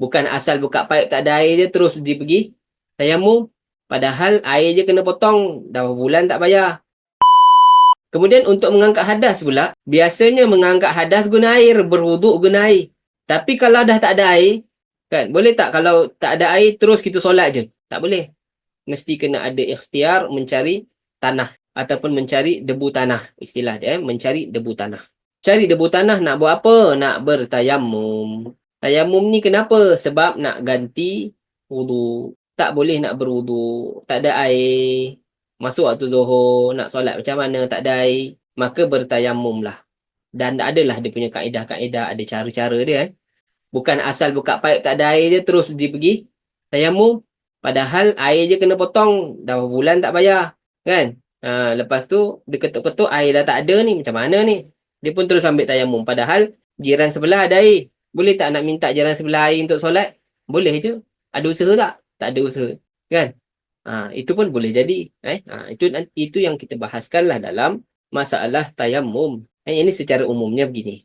Bukan asal buka paip tak ada air je terus dia pergi tayamum. Padahal air je kena potong. Dah berapa bulan tak bayar. Kemudian untuk mengangkat hadas pula, biasanya mengangkat hadas guna air, berwuduk guna air. Tapi kalau dah tak ada air, kan, boleh tak kalau tak ada air terus kita solat je? Tak boleh. Mesti kena ada ikhtiar mencari tanah ataupun mencari debu tanah. Istilah dia, mencari debu tanah. Cari debu tanah nak buat apa? Nak bertayamum. Tayamum ni kenapa? Sebab nak ganti wudu. Tak boleh nak berwudu. Tak ada air. Masuk waktu Zuhur, nak solat macam mana, tak ada air. Maka bertayamum lah. Dan adalah dia punya kaedah-kaedah, ada cara-cara dia. Bukan asal buka paip tak ada air je, terus dia pergi tayamum. Padahal air je kena potong, dah berapa bulan tak bayar. Kan? Lepas tu, dia ketuk-ketuk air dah tak ada ni, macam mana ni? Dia pun terus ambil tayamum. Padahal jiran sebelah ada air. Boleh tak nak minta jiran sebelah air untuk solat? Boleh je. Ada usaha tak? Tak ada usaha. Kan? Itu pun boleh jadi. Itu yang kita bahaskanlah dalam masalah tayamum. Ini secara umumnya begini.